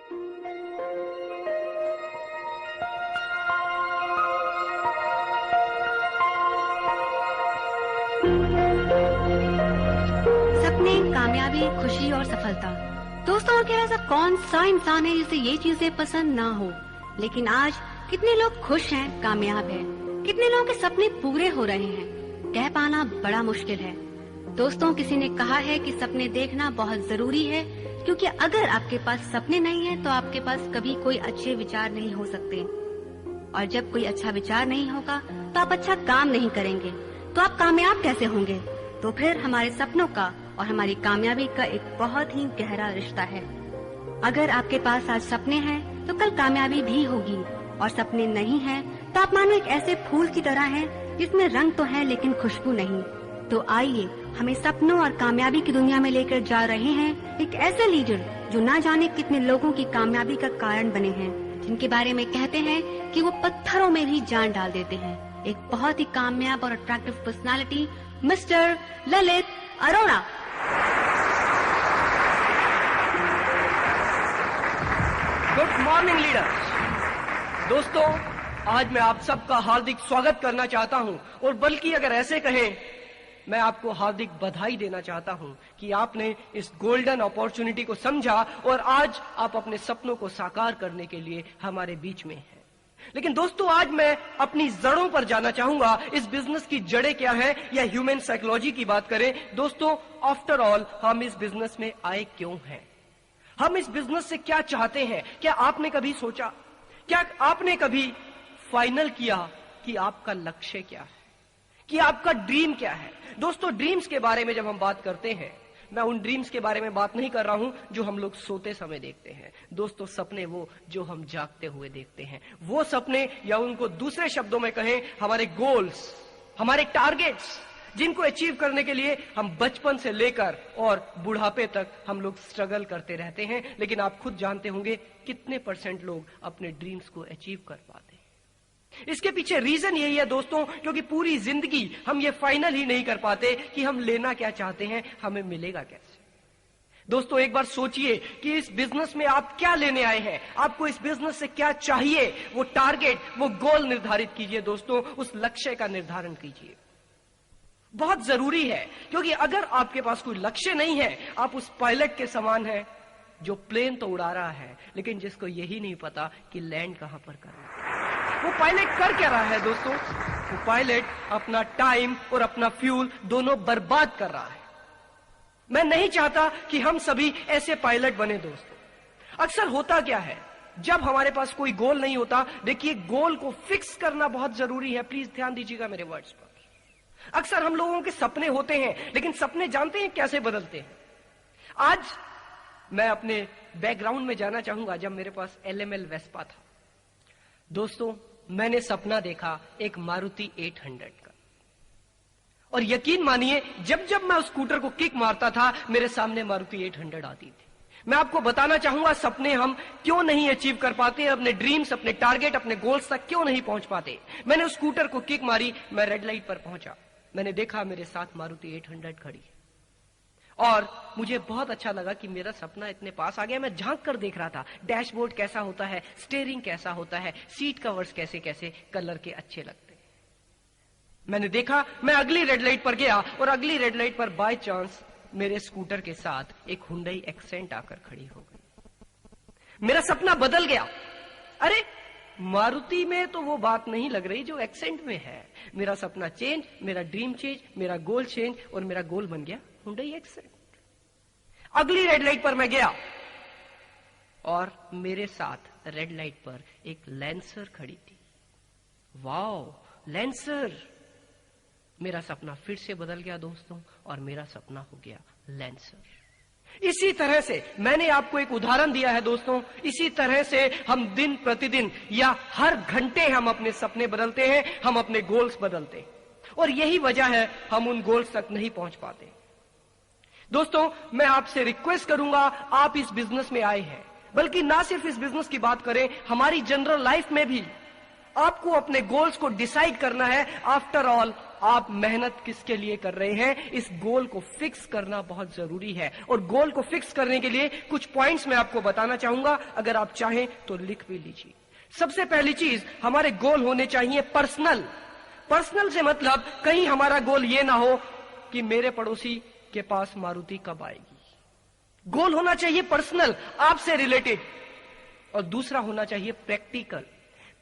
सपने, कामयाबी, खुशी और सफलता। दोस्तों, क्या ऐसा कौन सा इंसान है जिसे ये चीजें पसंद ना हो? लेकिन आज कितने लोग खुश हैं, कामयाब हैं, कितने लोगों के सपने पूरे हो रहे हैं, कह पाना बड़ा मुश्किल है। दोस्तों, किसी ने कहा है कि सपने देखना बहुत जरूरी है, क्योंकि अगर आपके पास सपने नहीं है तो आपके पास कभी कोई अच्छे विचार नहीं हो सकते, और जब कोई अच्छा विचार नहीं होगा तो आप अच्छा काम नहीं करेंगे, तो आप कामयाब कैसे होंगे? तो फिर हमारे सपनों का और हमारी कामयाबी का एक बहुत ही गहरा रिश्ता है। अगर आपके पास आज सपने हैं तो कल कामयाबी भी होगी, और सपने नहीं हैं तो आप मानो एक ऐसे फूल की तरह हैं जिसमें रंग तो है लेकिन खुशबू नहीं। तो आइए हमें सपनों और कामयाबी की दुनिया में लेकर जा रहे हैं एक ऐसे लीडर जो ना जाने कितने लोगों की कामयाबी का कारण बने हैं, जिनके बारे में कहते हैं कि वो पत्थरों में भी जान डाल देते हैं। एक बहुत ही कामयाब और attractive personality, mister Lalit Arora. Good morning leaders. दोस्तों, आज मैं आप सबका हार्दिक स्वागत करना चाहता हूं, और बल्कि अगर ऐसे कहें, मैं आपको हार्दिक बधाई देना चाहता हूं कि आपने इस गोल्डन अपॉर्चुनिटी को समझा और आज आप अपने सपनों को साकार करने के लिए हमारे बीच में हैं। लेकिन दोस्तों, आज मैं अपनी जड़ों पर जाना चाहूंगा। इस बिजनेस की जड़ें क्या है, या ह्यूमन साइकोलॉजी की बात करें दोस्तों, आफ्टर ऑल हम इस बिजनेस में आए क्यों हैं? हम इस बिजनेस से क्या चाहते हैं? क्या आपने कभी सोचा, क्या आपने कभी फाइनल किया कि आपका लक्ष्य क्या है, कि आपका ड्रीम क्या है? दोस्तों, ड्रीम्स के बारे में जब हम बात करते हैं, मैं उन ड्रीम्स के बारे में बात नहीं कर रहा हूं जो हम लोग सोते समय देखते हैं। दोस्तों, सपने वो जो हम जागते हुए देखते हैं, वो सपने, या उनको दूसरे शब्दों में कहें, हमारे गोल्स, हमारे टारगेट्स, जिनको अचीव करने के लिए हम बचपन से लेकर और बुढ़ापे तक हम लोग स्ट्रगल करते रहते हैं। लेकिन आप खुद जानते होंगे कितने % लोग अपने ड्रीम्स को अचीव कर पाते हैं। इसके पीछे रीजन यही है दोस्तों, क्योंकि पूरी जिंदगी हम ये फाइनल ही नहीं कर पाते कि हम लेना क्या चाहते हैं, हमें मिलेगा कैसे। दोस्तों, एक बार सोचिए कि इस बिजनेस में आप क्या लेने आए हैं, आपको इस बिजनेस से क्या चाहिए, वो टारगेट, वो गोल निर्धारित कीजिए दोस्तों, उस लक्ष्य का निर्धारण कीजिए। बहुत जरूरी है, क्योंकि अगर आपके पास कोई लक्ष्य नहीं है, आप उस पायलट के समान हैं जो प्लेन तो उड़ा रहा है, लेकिन जिसको यही नहीं पता कि लैंड कहां पर करना है। वो पायलट कर क्या रहा है दोस्तों? वो पायलट अपना टाइम और अपना फ्यूल दोनों बर्बाद कर रहा है। मैं नहीं चाहता कि हम सभी ऐसे पायलट बने दोस्तों। अक्सर होता क्या है, जब हमारे पास कोई गोल नहीं होता, देखिए, गोल को फिक्स करना बहुत जरूरी है। प्लीज ध्यान दीजिएगा मेरे वर्ड्स पर। अक्सर हम लोगों के सपने होते हैं, लेकिन सपने जानते हैं कैसे बदलते हैं? आज मैं अपने बैकग्राउंड में जाना चाहूंगा। जब मेरे पास LML वेस्पा था दोस्तों, मैंने सपना देखा एक मारुति 800 का, और यकीन मानिए, जब जब मैं उस स्कूटर को किक मारता था, मेरे सामने मारुति 800 आती थी। मैं आपको बताना चाहूंगा, सपने हम क्यों नहीं अचीव कर पाते, अपने ड्रीम्स, अपने टारगेट, अपने गोल्स तक क्यों नहीं पहुंच पाते। मैंने उस स्कूटर को किक मारी, मैं रेड लाइट पर पहुंचा, मैंने देखा मेरे साथ मारुति 800 खड़ी है, और मुझे बहुत अच्छा लगा कि मेरा सपना इतने पास आ गया। मैं झांक कर देख रहा था, डैशबोर्ड कैसा होता है, स्टीयरिंग कैसा होता है, सीट कवर्स कैसे कैसे कलर के अच्छे लगते हैं। मैंने देखा, मैं अगली रेड लाइट पर गया, और अगली रेड लाइट पर बाय चांस मेरे स्कूटर के साथ एक हुंडई एक्सेंट आकर खड़ी हो गई। मेरा सपना बदल गया। अरे, मारुति में तो वो बात नहीं लग रही जो एक्सेंट में है। मेरा सपना चेंज, मेरा ड्रीम चेंज, मेरा गोल चेंज, और मेरा गोल बन गया हुंडई एक्सेंट। अगली रेड लाइट पर मैं गया, और मेरे साथ रेड लाइट पर एक लैंसर खड़ी थी। Wow, lancer! मेरा सपना फिर से बदल गया दोस्तों, और मेरा सपना हो गया लैंसर। इसी तरह से मैंने आपको एक उदाहरण दिया है दोस्तों। इसी तरह से हम दिन प्रतिदिन या हर घंटे हम अपने सपने बदलते हैं, हम अपने गोल्स बदलते हैं, और यही वजह है हम उन गोल्स तक नहीं पहुंच पाते। दोस्तों, मैं आपसे रिक्वेस्ट करूंगा, आप इस बिजनेस में आए हैं, बल्कि ना सिर्फ इस बिजनेस की बात करें, हमारी जनरल लाइफ में भी आपको अपने गोल्स को डिसाइड करना है। आफ्टर ऑल, आप मेहनत किसके लिए कर रहे हैं, इस गोल को फिक्स करना बहुत जरूरी है। और गोल को फिक्स करने के लिए कुछ पॉइंट्स मैं आपको बताना चाहूंगा, अगर आप चाहें तो लिख भी लीजिए। सबसे पहली चीज, हमारे गोल होने चाहिए पर्सनल। पर्सनल से मतलब कहीं हमारा गोल ये ना हो कि मेरे पड़ोसी के पास मारुति कब आएगी। गोल होना चाहिए पर्सनल, आपसे रिलेटेड। और दूसरा होना चाहिए प्रैक्टिकल।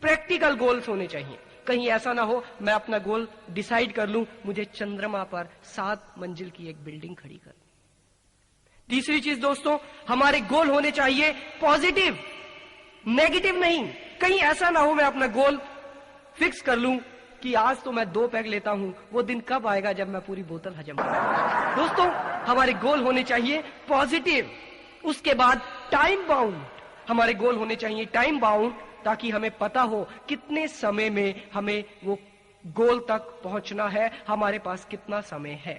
प्रैक्टिकल गोल्स होने चाहिए। कहीं ऐसा ना हो मैं अपना गोल डिसाइड कर लूं, मुझे चंद्रमा पर 7 मंजिल की एक बिल्डिंग खड़ी कर। तीसरी चीज दोस्तों, हमारे गोल होने चाहिए पॉजिटिव, नेगेटिव नहीं। कहीं ऐसा ना हो मैं अपना गोल फिक्स कर लूं कि आज तो मैं 2 पैग लेता हूं, वो दिन कब आएगा जब मैं पूरी बोतल हजम करूंगा। दोस्तों, हमारे गोल होने चाहिए पॉजिटिव। उसके बाद टाइम बाउंड, हमारे गोल होने चाहिए टाइम बाउंड, ताकि हमें पता हो कितने समय में हमें वो गोल तक पहुंचना है, हमारे पास कितना समय है।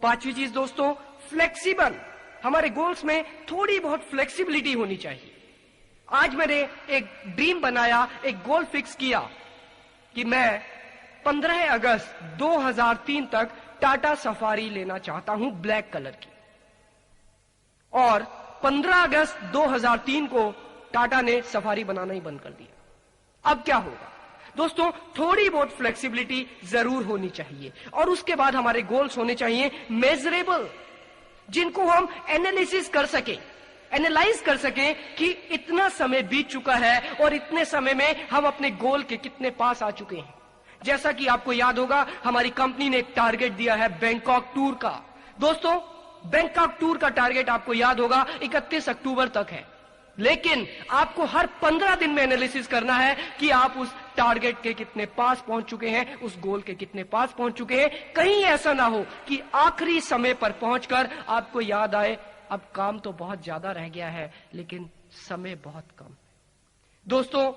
पांचवी चीज दोस्तों, फ्लेक्सिबल। हमारे गोल्स में थोड़ी बहुत फ्लेक्सिबिलिटी होनी चाहिए। आज मैंने एक ड्रीम बनाया, एक गोल फिक्स किया कि मैं 15 अगस्त 2003 तक टाटा सफारी लेना चाहता हूं ब्लैक कलर की। और 15 अगस्त 2003 को टाटा ने सफारी बनाना ही बंद कर दिया। अब क्या होगा दोस्तों, थोड़ी बहुत फ्लेक्सिबिलिटी जरूर होनी चाहिए। और उसके बाद हमारे गोल्स होने चाहिए मेजरेबल, जिनको हम एनालिसिस कर सके, एनालाइज कर सके कि इतना समय बीत चुका है और इतने समय में हम अपने गोल के कितने पास आ चुके हैं। जैसा कि आपको याद होगा, हमारी कंपनी ने एक टारगेट दिया है बैंकॉक टूर का। दोस्तों, बैंकॉक टूर का टारगेट आपको याद होगा 31 अक्टूबर तक है। लेकिन आपको हर 15 दिन में एनालिसिस करना है कि आप उस टारगेट के कितने पास पहुंच चुके हैं, उस गोल के कितने पास पहुंच चुके हैं। कहीं ऐसा ना हो कि आखिरी समय पर पहुंचकर आपको याद आए अब काम तो बहुत ज्यादा रह गया है लेकिन समय बहुत कम। दोस्तों,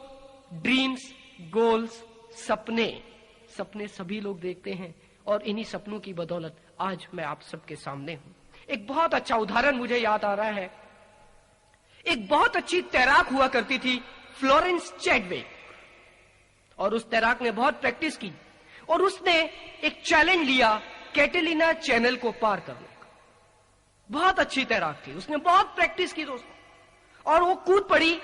ड्रीम्स, गोल्स, सपने सभी लोग देखते हैं और इन्हीं सपनों की बदौलत आज मैं आप सबके सामने हूं। एक बहुत अच्छा उदाहरण मुझे याद आ रहा है। एक बहुत अच्छी तैराक हुआ करती थी फ्लोरेंस चैडविक, और उस तैराक ने बहुत प्रैक्टिस की और उसने एक चैलेंज लिया कैटेलिना चैनल को पार करने का। बहुत अच्छी तैराक थी, उसने बहुत प्रैक्टिस की दोस्तों, और वो कूद पड़ी।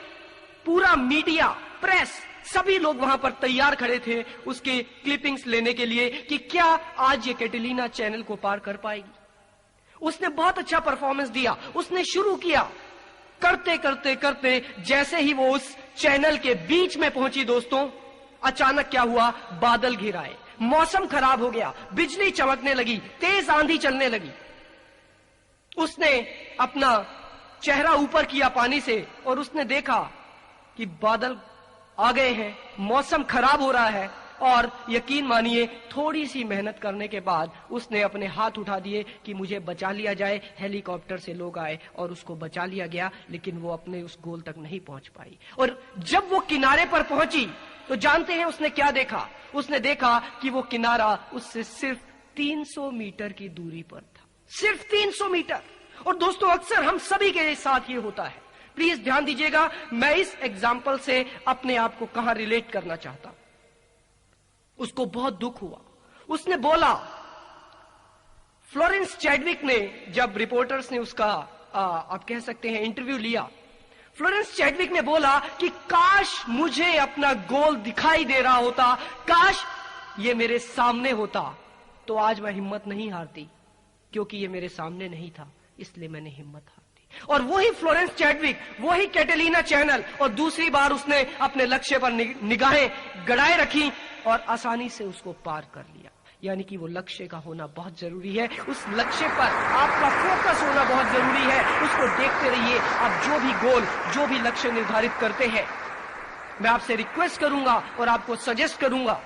पूरा मीडिया, प्रेस, सभी लोग वहां पर तैयार खड़े थे उसके क्लिपिंग्स लेने के लिए कि क्या आज ये कैटेलिना चैनल को पार कर पाएगी। उसने बहुत अच्छा परफॉर्मेंस दिया। उसने शुरू किया, करते करते करते जैसे ही वो उस चैनल के बीच में पहुंची दोस्तों, अचानक क्या हुआ, बादल घिर आए, मौसम खराब हो गया, बिजली चमकने लगी, तेज आंधी चलने लगी। उसने अपना चेहरा ऊपर किया पानी से और उसने देखा कि बादल आ गए हैं, मौसम खराब हो रहा है, और यकीन मानिए थोड़ी सी मेहनत करने के बाद उसने अपने हाथ उठा दिए कि मुझे बचा लिया जाए। हेलीकॉप्टर से लोग आए और उसको बचा लिया गया, लेकिन वो अपने उस गोल तक नहीं पहुंच पाई। और जब वो किनारे पर पहुंची तो जानते हैं उसने क्या देखा? उसने देखा कि वो किनारा उससे सिर्फ 300 मीटर की दूरी पर था, सिर्फ 300 मीटर। और दोस्तों, अक्सर हम सभी के साथ ये होता है। प्लीज ध्यान दीजिएगा, मैं इस एग्जाम्पल से अपने आप को कहां रिलेट करना चाहता हूं। उसको बहुत दुख हुआ। उसने बोला, फ्लोरेंस चैडविक ने, जब रिपोर्टर्स ने उसका आप कह सकते हैं इंटरव्यू लिया, फ्लोरेंस चैडविक ने बोला कि काश मुझे अपना गोल दिखाई दे रहा होता, काश ये मेरे सामने होता, तो आज मैं हिम्मत नहीं हारती, क्योंकि ये मेरे सामने नहीं था, इसलिए मैंने हिम्मत हार दी। और वही फ्लोरेंस चैडविक, वही कैटेलिना चैनल, और दूसरी बार उसने अपने लक्ष्य पर निगाहें गड़ाए रखी और आसानी से उसको पार कर लिया। यानी कि वो लक्ष्य का होना बहुत जरूरी है। उस लक्ष्य पर आपका फोकस होना बहुत जरूरी है। उसको देखते रहिए। आप जो भी गोल, जो भी लक्ष्य निर्धारित करते हैं, मैं आपसे रिक्वेस्ट करूंगा और आपको सजेस्ट करूंगा,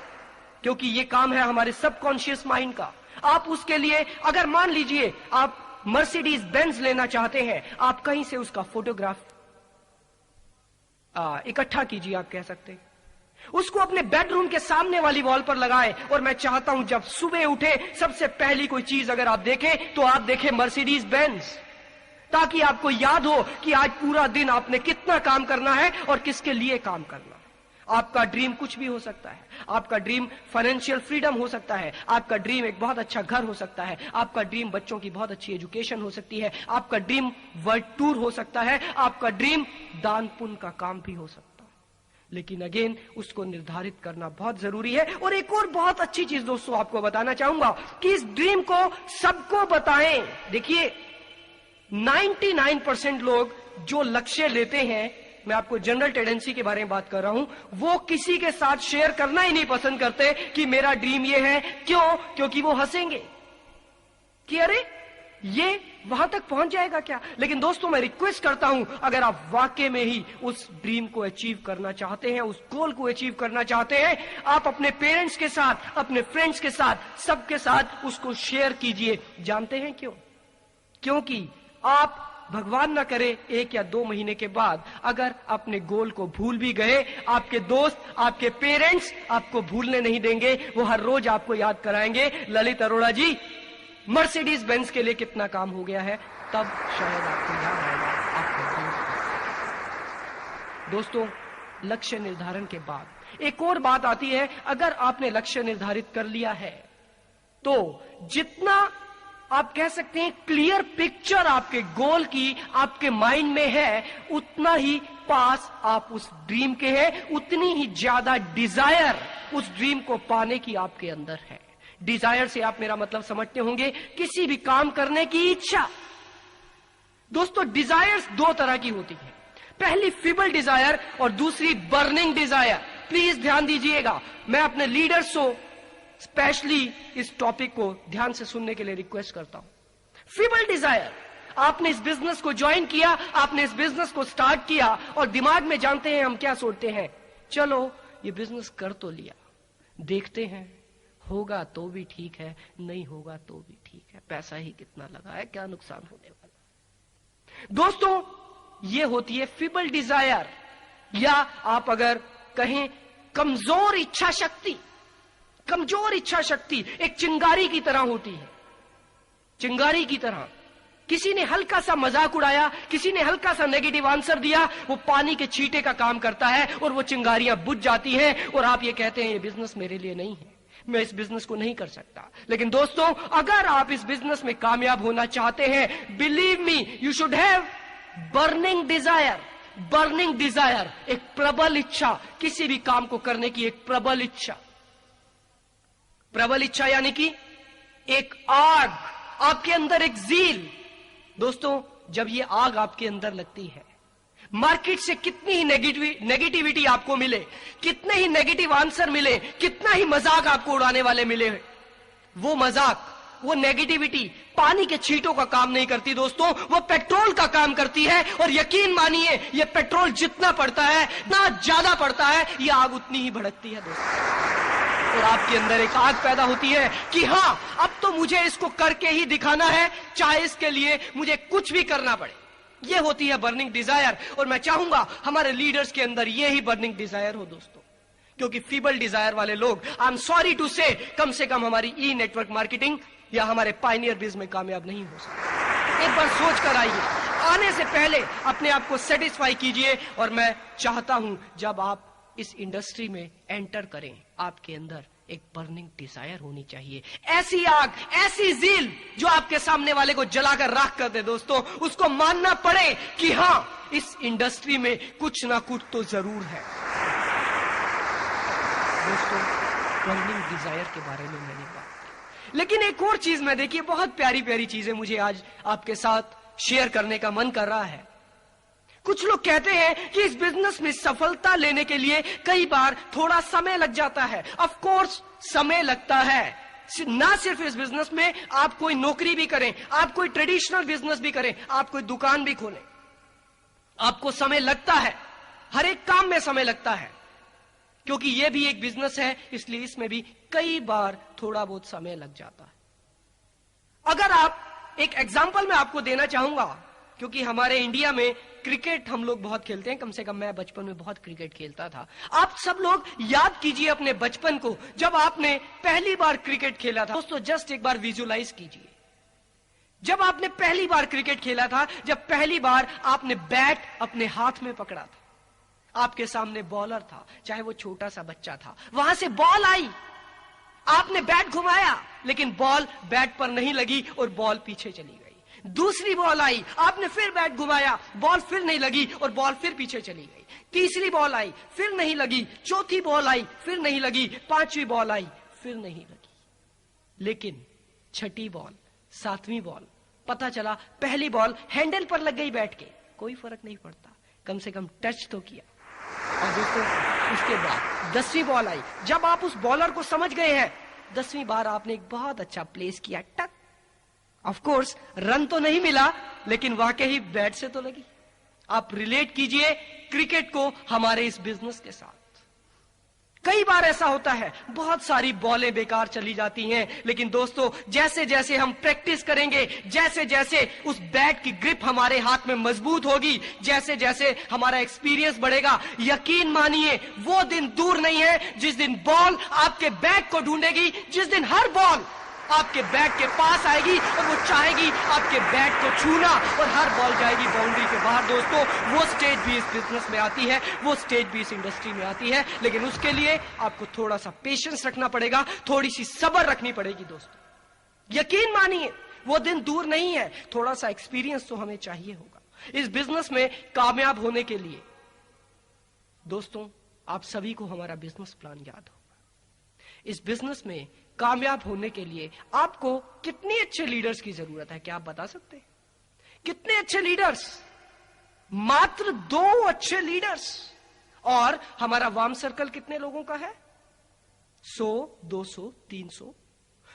क्योंकि ये काम है हमारे सबकॉन्शियस माइंड का। आप उसके लिए, अगर मान लीजिए आप मर्सिडीज बेंज लेना चाहते हैं, आप कहीं से उसका फोटोग्राफ इकट्ठा कीजिए, आप कह सकते हैं, उसको अपने बेडरूम के सामने वाली वॉल पर लगाएं। और मैं चाहता हूं जब सुबह उठे सबसे पहली कोई चीज अगर आप देखें तो आप देखें मर्सिडीज बेंज, ताकि आपको याद हो कि आज पूरा दिन आपने कितना काम करना है और किसके लिए काम करना है। आपका ड्रीम कुछ भी हो सकता है। आपका ड्रीम फाइनेंशियल फ्रीडम हो सकता है, आपका ड्रीम एक बहुत अच्छा घर हो सकता है, आपका ड्रीम बच्चों की बहुत अच्छी एजुकेशन हो सकती है, आपका ड्रीम वर्ल्ड टूर हो सकता है, आपका ड्रीम दान पुण्य का काम भी हो सकता है। लेकिन अगेन उसको निर्धारित करना बहुत जरूरी है। और एक और बहुत अच्छी चीज दोस्तों आपको बताना चाहूंगा कि इस ड्रीम को सबको बताएं। देखिए 99% लोग जो लक्ष्य लेते हैं, मैं आपको जनरल टेंडेंसी के बारे में बात कर रहा हूं, वो किसी के साथ शेयर करना ही नहीं पसंद करते कि मेरा ड्रीम ये है। क्यों? क्योंकि वो हंसेंगे कि अरे ये वहां तक पहुंच जाएगा क्या। लेकिन दोस्तों मैं रिक्वेस्ट करता हूं, अगर आप वाकई में ही उस ड्रीम को अचीव करना चाहते हैं, उस गोल को अचीव करना चाहते हैं, आप अपने पेरेंट्स के साथ, अपने फ्रेंड्स के साथ, सबके साथ उसको शेयर कीजिए। जानते हैं क्यों? क्योंकि आप भगवान ना करे 1 या 2 महीने के बाद अगर अपने गोल को भूल भी गए, आपके दोस्त, आपके पेरेंट्स आपको भूलने नहीं देंगे। वो हर रोज आपको याद कराएंगे, ललित अरोड़ा जी मर्सिडीज बेंज के लिए कितना काम हो गया है, तब शायद आपको याद आएगा आपके दोस्त। दोस्तों लक्ष्य निर्धारण के बाद एक और बात आती है। अगर आपने लक्ष्य निर्धारित कर लिया है तो जितना आप कह सकते हैं क्लियर पिक्चर आपके गोल की आपके माइंड में है, उतना ही पास आप उस ड्रीम के हैं, उतनी ही ज्यादा डिजायर उस ड्रीम को पाने की आपके अंदर है। डिजायर से आप मेरा मतलब समझते होंगे, किसी भी काम करने की इच्छा। दोस्तों डिजायर्स 2 तरह की होती है, पहली फीबल डिजायर और दूसरी बर्निंग डिजायर। प्लीज ध्यान दीजिएगा, मैं अपने लीडर्स को स्पेशली इस टॉपिक को ध्यान से सुनने के लिए रिक्वेस्ट करता हूं। फीबल डिजायर, आपने इस बिजनेस को ज्वाइन किया, आपने इस बिजनेस को स्टार्ट किया और दिमाग में जानते हैं हम क्या सोचते हैं, चलो ये बिजनेस कर तो लिया, देखते हैं होगा तो भी ठीक है, नहीं होगा तो भी ठीक है, पैसा ही कितना लगा है, क्या नुकसान होने वाला। दोस्तों ये होती है फीबल डिजायर, या आप अगर कहें कमजोर इच्छा शक्ति। कमजोर इच्छा शक्ति एक चिंगारी की तरह होती है, चिंगारी की तरह। किसी ने हल्का सा मजाक उड़ाया, किसी ने हल्का सा नेगेटिव आंसर दिया, वो पानी के छींटे का काम करता है और वो चिंगारियां बुझ जाती हैं और आप ये कहते हैं ये बिजनेस मेरे लिए नहीं है, मैं इस बिजनेस को नहीं कर सकता। लेकिन दोस्तों अगर आप इस बिजनेस में कामयाब होना चाहते हैं, believe me you should have burning desire. Burning desire एक प्रबल इच्छा, किसी भी काम को करने की एक प्रबल इच्छा। प्रबल इच्छा यानी कि एक आग आपके अंदर, एक जील। दोस्तों जब ये आग आपके अंदर लगती है, मार्केट से कितनी ही नेगेटिविटी आपको मिले, कितने ही नेगेटिव आंसर मिले, कितना ही मजाक आपको उड़ाने वाले मिले, वो मजाक, वो नेगेटिविटी पानी के छींटों का काम नहीं करती दोस्तों, वो पेट्रोल का काम करती है। और यकीन मानिए ये पेट्रोल जितना पड़ता है, ना ज्यादा पड़ता है, ये आग उतनी ही भड़कती है दोस्तों। और आपके अंदर एक आग पैदा होती है कि हां अब तो मुझे इसको करके ही दिखाना है, चाहे इसके लिए मुझे कुछ भी करना पड़े। ये होती है बर्निंग डिजायर। और मैं चाहूंगा हमारे लीडर्स के अंदर ये ही बर्निंग डिजायर हो दोस्तों, क्योंकि फीबल डिजायर वाले लोग, आई एम सॉरी टू से कम हमारी ई नेटवर्क मार्केटिंग या हमारे पायनियर बिज में कामयाब नहीं हो सकते। एक बार सोच कर आइए, आने से पहले अपने आप को सेटिस्फाई कीजिए। और मैं चाहता हूं जब आप इस इंडस्ट्री में एंटर करें, आपके अंदर एक बर्निंग डिजायर होनी चाहिए, ऐसी आग, ऐसी जील जो आपके सामने वाले को जलाकर राख कर दे। दोस्तों उसको मानना पड़े कि हां इस इंडस्ट्री में कुछ ना कुछ तो जरूर है। दोस्तों बर्निंग डिजायर के बारे में मैंने बात की, लेकिन एक और चीज मैं, देखिए बहुत प्यारी प्यारी चीजें मुझे आज आपके साथ शेयर करने का मन कर रहा है। कुछ लोग कहते हैं कि इस बिजनेस में सफलता लेने के लिए कई बार थोड़ा समय लग जाता है। ऑफ कोर्स समय लगता है, ना सिर्फ इस बिजनेस में, आप कोई नौकरी भी करें, आप कोई ट्रेडिशनल बिजनेस भी करें, आप कोई दुकान भी खोलें, आपको समय लगता है, हर एक काम में समय लगता है, क्योंकि यह भी एक बिजनेस है, इसलिए इसमें भी कई बार थोड़ा बहुत समय लग जाता है। अगर आप एक एग्जाम्पल मैं आपको देना चाहूंगा, क्योंकि हमारे इंडिया में क्रिकेट हम लोग बहुत खेलते हैं, कम से कम मैं बचपन में बहुत क्रिकेट खेलता था। आप सब लोग याद कीजिए अपने बचपन को, जब आपने पहली बार क्रिकेट खेला था। दोस्तों जस्ट एक बार विजुलाइज कीजिए, जब आपने पहली बार क्रिकेट खेला था, जब पहली बार आपने बैट अपने हाथ में पकड़ा था, आपके सामने बॉलर था, चाहे वो छोटा सा बच्चा था, वहां से बॉल आई, आपने बैट घुमाया, लेकिन बॉल बैट पर नहीं लगी और बॉल पीछे चली गई। दूसरी बॉल आई, आपने फिर बैट घुमाया, बॉल फिर नहीं लगी और बॉल फिर पीछे चली गई। तीसरी बॉल आई, फिर नहीं लगी, चौथी बॉल आई, फिर नहीं लगी, पांचवी बॉल आई, फिर नहीं लगी। लेकिन छठी बॉल, सातवीं बॉल, पता चला पहली बॉल हैंडल पर लग गई बैट के, कोई फर्क नहीं पड़ता, कम से कम टच तो किया। और दोस्तों उसके बाद 10वीं बॉल आई, जब आप उस बॉलर को समझ गए हैं, 10वीं बार आपने एक बहुत अच्छा प्लेस किया, टक। ऑफ कोर्स रन तो नहीं मिला, लेकिन वाकई बैट से तो लगी। आप रिलेट कीजिए क्रिकेट को हमारे इस बिजनेस के साथ। कई बार ऐसा होता है, बहुत सारी बॉलें बेकार चली जाती हैं, लेकिन दोस्तों जैसे जैसे हम प्रैक्टिस करेंगे, जैसे जैसे उस बैट की ग्रिप हमारे हाथ में मजबूत होगी, जैसे जैसे हमारा एक्सपीरियंस बढ़ेगा, यकीन मानिए वो दिन दूर नहीं है जिस दिन बॉल आपके बैट को ढूंढेगी, जिस दिन हर बॉल आपके बैट के पास आएगी और वो चाहेगी आपके बैट को छूना और हर बॉल जाएगी बाउंड्री के बाहर। दोस्तों वो स्टेज भी इस बिजनेस में आती है, वो स्टेज भी इस इंडस्ट्री में आती है, लेकिन उसके लिए आपको थोड़ा सा पेशेंस रखना पड़ेगा, थोड़ी सी सब्र रखनी पड़ेगी। दोस्तों यकीन मानिए वो दिन दूर नहीं है, थोड़ा सा एक्सपीरियंस तो हमें चाहिए होगा इस बिजनेस में कामयाब होने के लिए। दोस्तों आप सभी को हमारा बिजनेस प्लान याद होगा। इस बिजनेस में कामयाब होने के लिए आपको कितने अच्छे लीडर्स की जरूरत है, क्या आप बता सकते हैं? कितने अच्छे लीडर्स? मात्र 2 अच्छे लीडर्स। और हमारा वार्म सर्कल कितने लोगों का है? 100, 200, 300।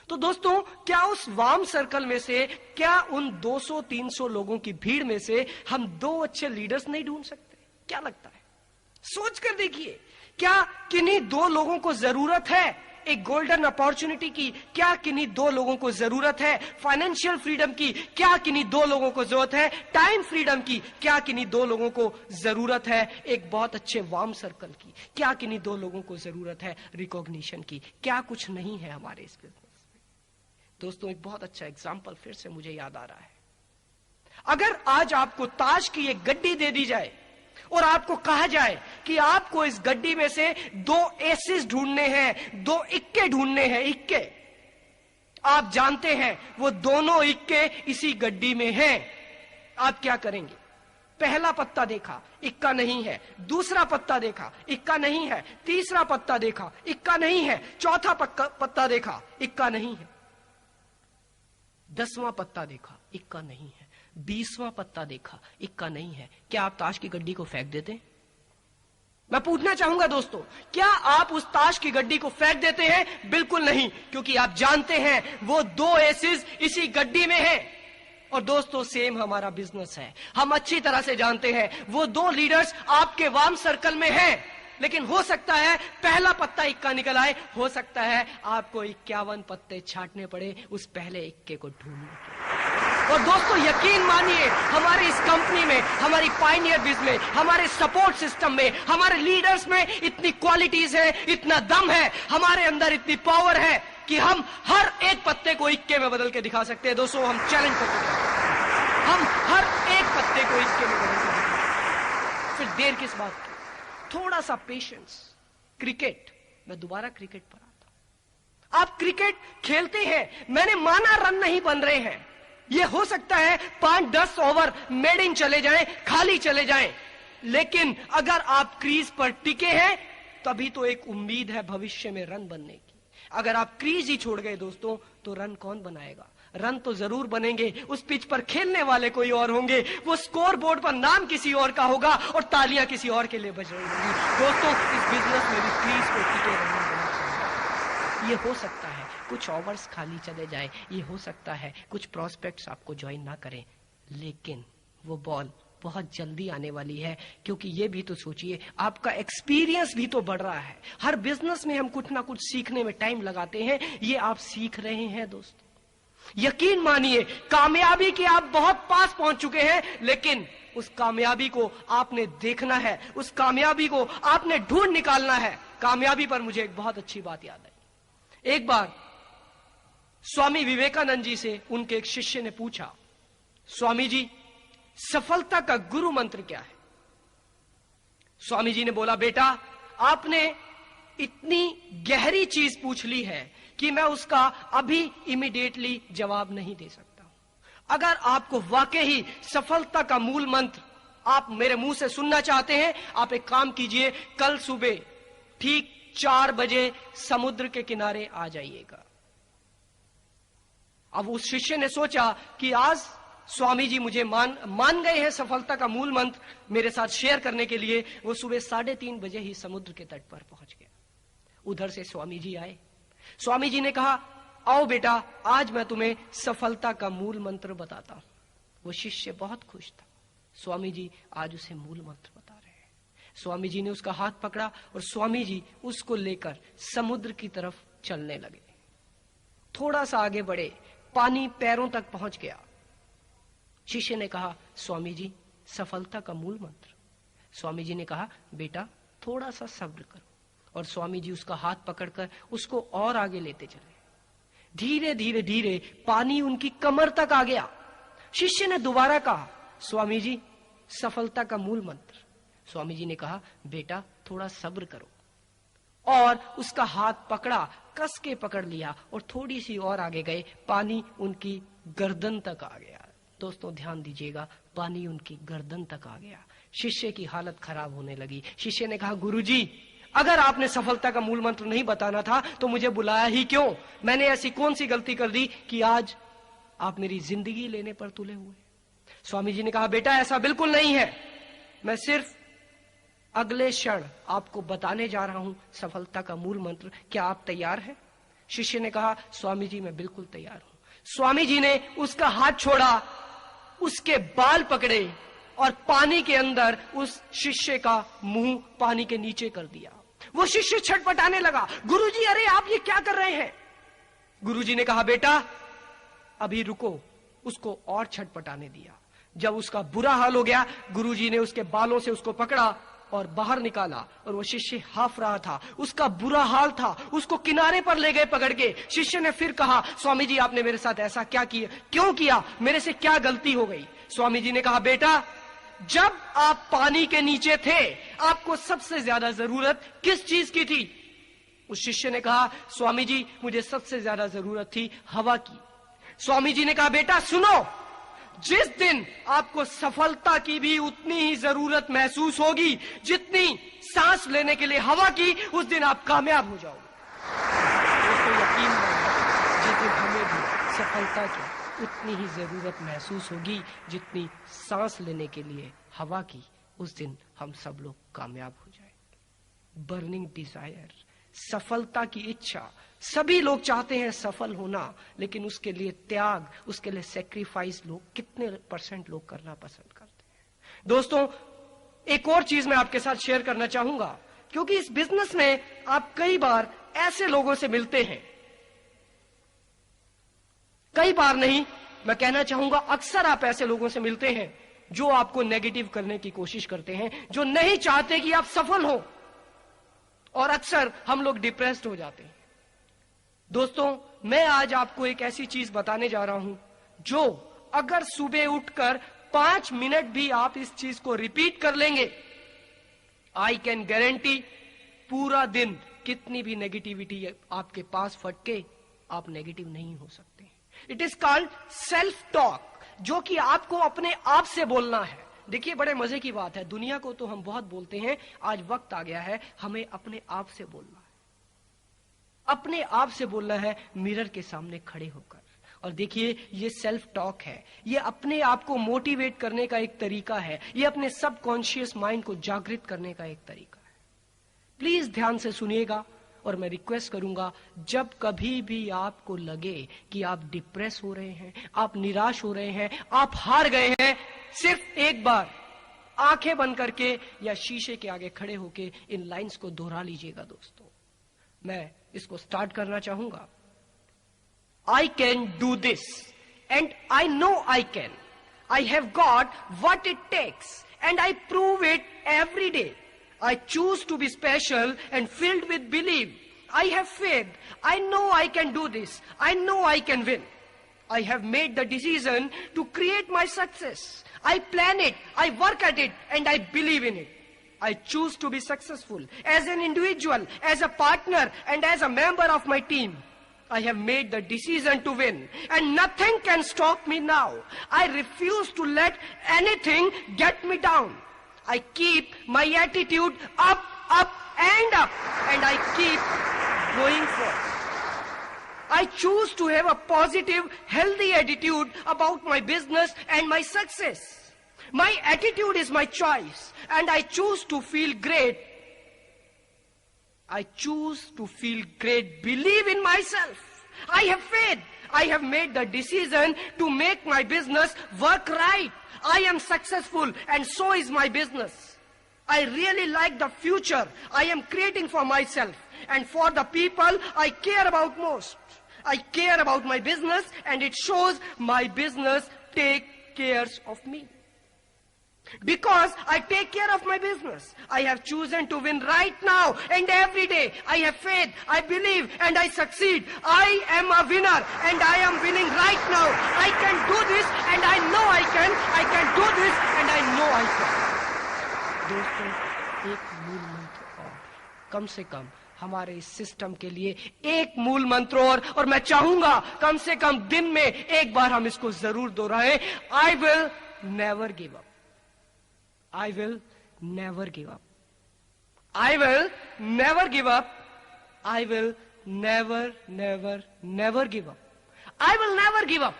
तो दोस्तों क्या उस वार्म सर्कल में से, क्या उन 200, 300 लोगों की भीड़ में से हम 2 अच्छे लीडर्स नहीं ढूंढ सकते? क्या लगता है? सोच कर देखिए, क्या किन्हीं 2 लोगों को जरूरत है एक गोल्डन अपॉर्चुनिटी की? क्या किन्हीं 2 लोगों को जरूरत है फाइनेंशियल फ्रीडम की? क्या किन्हीं 2 लोगों को जरूरत है टाइम फ्रीडम की? क्या किन्हीं 2 लोगों को जरूरत है एक बहुत अच्छे वार्म सर्कल की? क्या किन्हीं 2 लोगों को जरूरत है रिकॉग्निशन की? क्या कुछ नहीं है हमारे इस बिजनेस में? दोस्तों एक बहुत अच्छा एग्जाम्पल फिर से मुझे याद आ रहा है। अगर आज आपको ताश की एक गड्डी दे दी जाए और आपको कहा जाए कि आपको इस गड्डी में से 2 एसेस ढूंढने हैं, 2 इक्के ढूंढने हैं, इक्के, आप जानते हैं वो दोनों इक्के इसी गड्डी में हैं, आप क्या करेंगे? पहला पत्ता देखा, इक्का नहीं है, दूसरा पत्ता देखा, इक्का नहीं है, तीसरा पत्ता देखा, इक्का नहीं है, चौथा पत्ता देखा, इक्का नहीं है, 10वां पत्ता देखा, इक्का नहीं है, 20वां पत्ता देखा, इक्का नहीं है। क्या आप ताश की गड्डी को फेंक देते? मैं पूछना चाहूंगा दोस्तों, क्या आप उस ताश की गड्डी को फेंक देते हैं? बिल्कुल नहीं, क्योंकि आप जानते हैं वो 2 एसेस इसी गड्डी में हैं। और दोस्तों सेम हमारा बिजनेस है, हम अच्छी तरह से जानते हैं वो 2 लीडर्स आपके वार्म सर्कल में हैं, लेकिन हो सकता है पहला पत्ता इक्का निकल आए, हो सकता है आपको 51 पत्ते छांटने पड़े उस पहले इक्के को ढूंढने के। और दोस्तों यकीन मानिए हमारी इस कंपनी में, हमारी पायनियर बिज में, हमारे सपोर्ट सिस्टम में, हमारे लीडर्स में इतनी क्वालिटीज है, इतना दम है, हमारे अंदर इतनी पावर है कि हम हर एक पत्ते को इक्के में बदल के दिखा सकते हैं। दोस्तों हम चैलेंज करते हैं, हम हर एक पत्ते को इक्के में बदल के दिखा सकते हैं। फिर देर किस बात की? थोड़ा सा पेशेंस। क्रिकेट, मैं दोबारा क्रिकेट पर आता हूं। आप क्रिकेट खेलते हैं, मैंने माना रन नहीं बन रहे हैं, ये हो सकता है 5-10 ओवर मेड इन चले जाएं, खाली चले जाएं, लेकिन अगर आप क्रीज पर टिके हैं तभी तो एक उम्मीद है भविष्य में रन बनने की। अगर आप क्रीज ही छोड़ गए दोस्तों तो रन कौन बनाएगा? रन तो जरूर बनेंगे, उस पिच पर खेलने वाले कोई और होंगे, वो स्कोर बोर्ड पर नाम किसी और का होगा और तालियां किसी और के लिए बज रही होंगी। दोस्तों इस बिजनेस में भी क्रीज को टिके रहना बहुत चाहिए। ये हो सकता है कुछ ओवर्स खाली चले जाए, ये हो सकता है कुछ प्रोस्पेक्ट्स आपको ज्वाइन ना करें, लेकिन वो बॉल बहुत जल्दी आने वाली है, क्योंकि ये भी तो सोचिए आपका एक्सपीरियंस भी तो बढ़ रहा है। हर बिजनेस में हम कुछ ना कुछ सीखने में टाइम लगाते हैं, ये आप सीख रहे हैं दोस्तों। यकीन मानिए कामयाबी के आप बहुत पास पहुंच चुके हैं, लेकिन उस कामयाबी को आपने देखना है, उस कामयाबी को आपने ढूंढ निकालना है। कामयाबी पर मुझे एक बहुत अच्छी बात याद आई। एक बार स्वामी विवेकानंद जी से उनके एक शिष्य ने पूछा, स्वामी जी सफलता का गुरु मंत्र क्या है? स्वामी जी ने बोला, बेटा आपने इतनी गहरी चीज पूछ ली है कि मैं उसका अभी इमीडिएटली जवाब नहीं दे सकता। अगर आपको वाकई ही सफलता का मूल मंत्र आप मेरे मुंह से सुनना चाहते हैं, आप एक काम कीजिए, कल सुबह ठीक 4 बजे समुद्र के किनारे आ जाइएगा। अब उस शिष्य ने सोचा कि आज स्वामी जी मुझे मान गए हैं सफलता का मूल मंत्र मेरे साथ शेयर करने के लिए। वो सुबह 3:30 बजे ही समुद्र के तट पर पहुंच गया। उधर से स्वामी जी आए। स्वामी जी ने कहा, आओ बेटा, आज मैं तुम्हें सफलता का मूल मंत्र बताता हूं। वो शिष्य बहुत खुश था। स्वामी जी आज उसे मूल मंत्र बता रहे हैं। स्वामी जी ने उसका हाथ पकड़ा और स्वामी जी उसको लेकर समुद्र की तरफ चलने लगे। थोड़ा सा आगे बढ़े, पानी पैरों तक पहुंच गया। शिष्य ने कहा, स्वामी जी सफलता का मूल मंत्र। स्वामी जी ने कहा, बेटा थोड़ा सा सब्र करो। और स्वामी जी उसका हाथ पकड़कर उसको और आगे लेते चले। धीरे धीरे धीरे पानी उनकी कमर तक आ गया। शिष्य ने दोबारा कहा, स्वामी जी सफलता का मूल मंत्र। स्वामी जी ने कहा, बेटा थोड़ा सब्र करो। और उसका हाथ पकड़ा, कस के पकड़ लिया और थोड़ी सी और आगे गए। पानी उनकी गर्दन तक आ गया। दोस्तों ध्यान दीजिएगा, पानी उनकी गर्दन तक आ गया। शिष्य की हालत खराब होने लगी। शिष्य ने कहा, गुरुजी अगर आपने सफलता का मूल मंत्र नहीं बताना था तो मुझे बुलाया ही क्यों? मैंने ऐसी कौन सी गलती कर दी कि आज आप मेरी जिंदगी लेने पर तुले हुए? स्वामी जी ने कहा, बेटा ऐसा बिल्कुल नहीं है। मैं सिर्फ अगले क्षण आपको बताने जा रहा हूं सफलता का मूल मंत्र। क्या आप तैयार हैं? शिष्य ने कहा, स्वामी जी मैं बिल्कुल तैयार हूं। स्वामी जी ने उसका हाथ छोड़ा, उसके बाल पकड़े और पानी के अंदर उस शिष्य का मुंह पानी के नीचे कर दिया। वो शिष्य छटपटाने लगा, गुरुजी अरे आप ये क्या कर रहे हैं? गुरुजी ने कहा, बेटा अभी रुको। उसको और छटपटाने दिया। जब उसका बुरा हाल हो गया, गुरुजी ने उसके बालों से उसको पकड़ा और बाहर निकाला। और वो शिष्य हाफ रहा था, उसका बुरा हाल था। उसको किनारे पर ले गए पकड़ के। शिष्य ने फिर कहा, स्वामी जी आपने मेरे साथ ऐसा क्या किया? क्यों किया? मेरे से क्या गलती हो गई? स्वामी जी ने कहा, बेटा जब आप पानी के नीचे थे आपको सबसे ज्यादा जरूरत किस चीज की थी? उस शिष्य ने कहा, स्वामी जी मुझे सबसे ज्यादा जरूरत थी हवा की। स्वामी जी ने कहा, बेटा सुनो, जिस दिन आपको सफलता की भी उतनी ही जरूरत महसूस होगी जितनी सांस लेने के लिए हवा की, उस दिन आप कामयाब हो जाओगे। दोस्तों यकीन मानिए, जिस दिन हमें भी सफलता की उतनी ही जरूरत महसूस होगी जितनी सांस लेने के लिए हवा की, उस दिन हम सब लोग कामयाब हो जाएंगे। बर्निंग डिजायर, सफलता की इच्छा। सभी लोग चाहते हैं सफल होना, लेकिन उसके लिए त्याग, उसके लिए सेक्रीफाइस लोग कितने % लोग करना पसंद करते हैं? दोस्तों एक और चीज मैं आपके साथ शेयर करना चाहूंगा, क्योंकि इस बिजनेस में आप कई बार ऐसे लोगों से मिलते हैं, कई बार नहीं मैं कहना चाहूंगा अक्सर आप ऐसे लोगों से मिलते हैं जो आपको नेगेटिव करने की कोशिश करते हैं, जो नहीं चाहते कि आप सफल हो। और अक्सर हम लोग डिप्रेस्ड हो जाते हैं। दोस्तों मैं आज आपको एक ऐसी चीज बताने जा रहा हूं जो अगर सुबह उठकर 5 मिनट भी आप इस चीज को रिपीट कर लेंगे, आई कैन गारंटी पूरा दिन कितनी भी नेगेटिविटी आपके पास फटके, आप नेगेटिव नहीं हो सकते। It is called self talk, जो कि आपको अपने आप से बोलना है। देखिए बड़े मजे की बात है, दुनिया को तो हम बहुत बोलते हैं, आज वक्त आ गया है हमें अपने आप से बोलना है। अपने आप से बोलना है मिरर के सामने खड़े होकर। और देखिए ये सेल्फ टॉक है, ये अपने आप को मोटिवेट करने का एक तरीका है, ये अपने सबकॉन्शियस माइंड को जागृत करने का एक तरीका है। प्लीज ध्यान से सुनिएगा और मैं रिक्वेस्ट करूंगा, जब कभी भी आपको लगे कि आप डिप्रेस हो रहे हैं, आप निराश हो रहे हैं, आप हार गए हैं, सिर्फ एक बार आंखें बंद करके या शीशे के आगे खड़े होके इन लाइंस को दोहरा लीजिएगा। दोस्तों मैं इसको स्टार्ट करना चाहूंगा। I can do this and I know I can. I have got what it takes and I prove it every day. I choose to be special and filled with belief. I have faith. I know I can do this. I know I can win. I have made the decision to create my success. I plan it, I work at it and I believe in it. I choose to be successful as an individual, as a partner, and as a member of my team. I have made the decision to win, and nothing can stop me now. I refuse to let anything get me down. I keep my attitude up, up, and I keep going forward. I choose to have a positive, healthy attitude about my business and my success. My attitude is my choice, and I choose to feel great. I choose to feel great. Believe in myself. I have faith. I have made the decision to make my business work right. I am successful, and so is my business. I really like the future I am creating for myself and for the people I care about most. I care about my business, and it shows my business take care of me. Because I take care of my business, I have chosen to win right now and every day. I have faith, I believe, and I succeed. I am a winner, and I am winning right now. I can do this, and I know I can. I can do this, and I know I can. दोस्तों, एक मूल मंत्र और, कम से कम हमारे इस system के लिए एक मूल मंत्र और मैं चाहूंगा कम से कम दिन में एक बार हम इसको जरूर दोहराएं. I will never give up. I will never give up. I will never give up. I will never, never, never give up. I will never give up.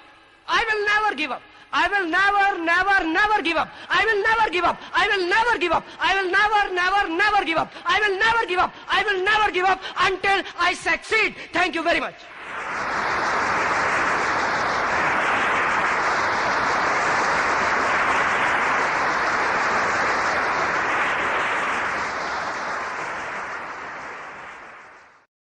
I will never give up. I will never, never, never give up. I will never give up. I will never give up. I will never, never, never give up. I will never give up. I will never give up until I succeed. Thank you very much.